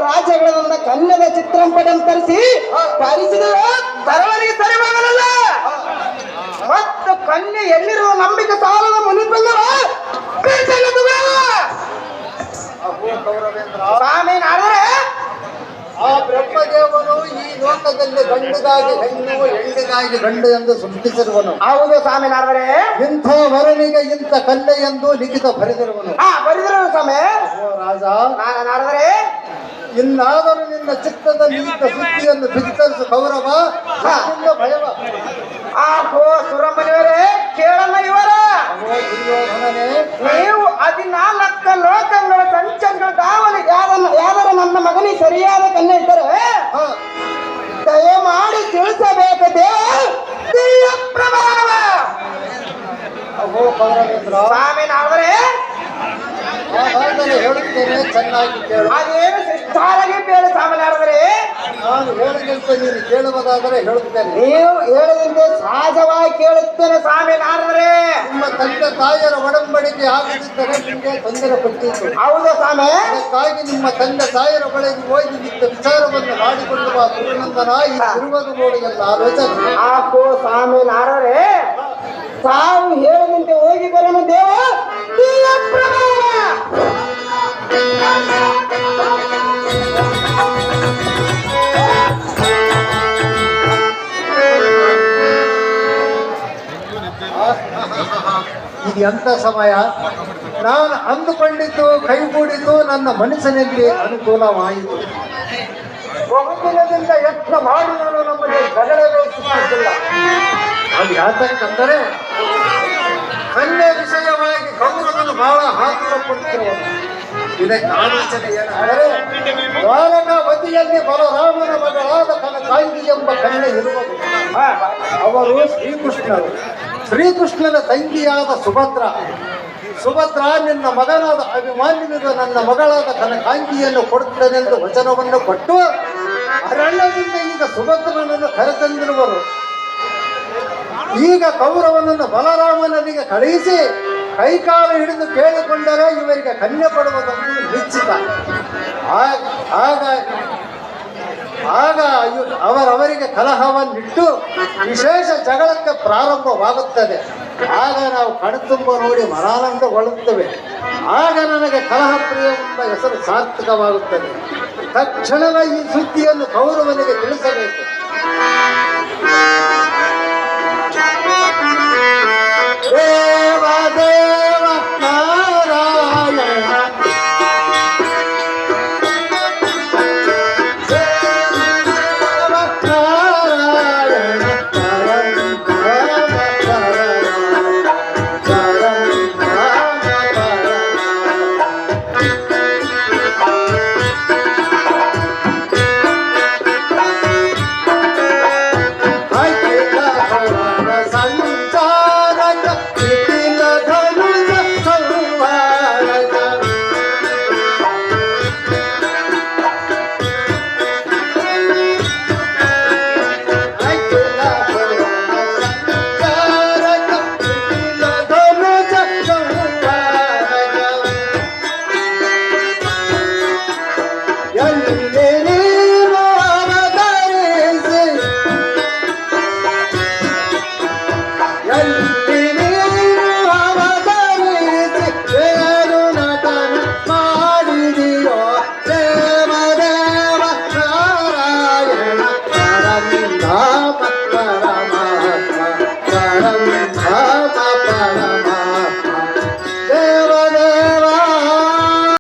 ರಾಜ್ಯಗಳಿಂದ ಕನ್ಯದ ಚಿತ್ರಂಪಟಂ ತರಿಸಿ ತರಿಸಿದರೆ ತರವರಿಗೆ ಸರಿ ಮಾಡಲ್ಲ. ಮತ್ತು ಕನ್ಯೆ ಎಲ್ಲಿರುವ ನಂಬಿಕೆ ಸಾಲದ ಮುನಿಪಲ್ಲವ ಸ್ವಾಮಿ ನಾಡಿದ್ರೆ ಆ ಬ್ರಹ್ಮದೇವನು ಈ ಲೋಕದಲ್ಲಿ ಗಂಡಿಗಾಗಿ ಹೆಣ್ಣು ಹೆಣ್ಣಿಗಾಗಿ ಗಂಡು ಎಂದು ಸೃಷ್ಟಿಸಿರುವನು. ಹೌದು ಸ್ವಾಮಿ ನಾಡಿದ್ರೆ ಇಂಥ ವರನಿಗೆ ಇಂಥ ಕನ್ಯೆ ಎಂದು ಲಿಖಿತ ಬರೆದಿರುವನು. ಬರೆದಿರುವ ಸ್ವಾಮಿ ರಾಜ ನಾಡಿದ್ರೆ ಇನ್ನಾದರೂ ನಿನ್ನ ಚಿತ್ತದಲ್ಲಿ ಇದ್ದ ಸುದ್ದಿಯನ್ನು ಬಿತ್ತರಿಸು ಕೌರವ, ಭಯವ. ಆಹೋ ಸುರಮನಿಯವರೇ ಕೇಳಲ್ಲ ಇವರ ದುರ್ಯೋಧನನೇ, ನೀವು 14 ಲೋಕಗಳ ಸಂಚಗಳ ದಾವಲಿಗೆ ಯಾವ್ದಾರ ನನ್ನ ಮಗನಿಗೆ ಸರಿಯಾದ ಕನ್ಯೆ ಇದ್ದರೆ ದಯಮಾಡಿ ತಿಳಿಸಬೇಕು ದೇವ ಪ್ರಭಾವ. ಸ್ವಾಮಿ ನಾವರೇ ಹೇಳುತ್ತೇನೆ, ಚೆನ್ನಾಗಿ ಕೇಳು. ಅದೇನು ಶಿಷ್ಟಾರಾಗಿ ಬೇಡ ಸ್ವಾಮಿ ನಾವರೇ. ನಾನು ಹೇಳಿದಂತೆ ನೀನು ಕೇಳುವುದಾದರೆ ಹೇಳುತ್ತೇನೆ. ನೀವು ಹೇಳಿದಂತೆ ಸಹಜವಾಗಿ ಕೇಳುತ್ತೇನೆ ಸ್ವಾಮಿ ನಾರದರೆ. ನಿಮ್ಮ ತಂದೆ ತಾಯಿಯರ ಒಡಂಬಡಿಕೆ ಆಗದಿದ್ದರೆ ನಿಮಗೆ ತೊಂದರೆ ಕೊಟ್ಟಿತ್ತು. ಹೌದು ಸ್ವಾಮಿ. ಅದಕ್ಕಾಗಿ ನಿಮ್ಮ ತಂದೆ ತಾಯಿಯರ ಬಳಿಗೆ ಹೋಗಿ ನಿಂತ ವಿಚಾರವನ್ನು ಮಾಡಿಕೊಳ್ಳುವ ಗುರುನಂದನ ಈ ಇರುವುದು ನೋಡಿ ಎಲ್ಲ ಆಲೋಚನೆ. ಆಕೋ ಸ್ವಾಮಿ ನಾರದರೆ ತಾವು ಹೇಳಿದಂತೆ ಹೋಗಿ ಬರೋಣ ದೇವ ಇದು ಎಂಥ ಸಮಯ! ನಾನು ಅಂದುಕೊಂಡಿದ್ದು ಕೈಗೂಡಿದ್ದು ನನ್ನ ಮನಸ್ಸಿನಲ್ಲಿ ಅನುಕೂಲವಾಯಿತು. ಬಹುದಿನದಿಂದ ಯತ್ನ ಮಾಡಿದರೂ ನಮಗೆ ಜಗಳವೇ ಸಿಕ್ಕಿಲ್ಲ. ಅದು ಯಾತಕ್ಕಂದರೆ ಕನ್ಯೆ ವಿಷಯವಾಗಿ ಕೌರವನು ಬಹಳ ಆತುರ ಪಡುತ್ತಿರುವನು. ಇದಕ್ಕೆ ಆಲೋಚನೆ ಏನೆಂದರೆ ದ್ವಾರಕಾವತಿಯಲ್ಲಿ ಬಲರಾಮನ ಮಗಳಾದ ಕನಕಾಂಗಿ ಎಂಬ ಕನ್ಯೆ ಇರುವುದು. ಅವರು ಶ್ರೀಕೃಷ್ಣನ ತಂಗಿಯಾದ ಸುಭದ್ರ ನಿನ್ನ ಮಗನಾದ ಅಭಿಮಾನ್ಯನಿಗೆ ನನ್ನ ಮಗಳಾದ ಕನಕಾಂಗಿಯನ್ನು ಕೊಡುತ್ತೇನೆಂದು ವಚನವನ್ನು ಕೊಟ್ಟು ಅರಣ್ಯದಿಂದ ಈಗ ಸುಭದ್ರನನ್ನು ಕರೆತಂದಿರುವರು. ಈಗ ಕೌರವನನ್ನು ಬಲರಾಮನಿಗೆ ಕಳುಹಿಸಿ ಕೈಕಾಲು ಹಿಡಿದು ಕೇಳಿಕೊಂಡರೆ ಇವರಿಗೆ ಕನ್ಯೆ ಪಡುವುದೊಂದು ನಿಶ್ಚಿತ. ಆಗ ಅವರವರಿಗೆ ಕಲಹವನ್ನಿಟ್ಟು ವಿಶೇಷ ಜಗಳಕ್ಕೆ ಪ್ರಾರಂಭವಾಗುತ್ತದೆ. ಆಗ ನಾವು ಕಣ್ತುಂಬ ನೋಡಿ ಮನಾನಂದಗೊಳ್ಳುತ್ತೇವೆ. ಆಗ ನನಗೆ ಕಲಹ ಪ್ರಿಯ ಎಂಬ ಹೆಸರು ಸಾರ್ಥಕವಾಗುತ್ತದೆ. ತಕ್ಷಣವೇ ಈ ಸುದ್ದಿಯನ್ನು ಕೌರವನಿಗೆ ತಿಳಿಸಬೇಕು. ದೇವ ದೇವ ನಾರಾಯಣ Yeah.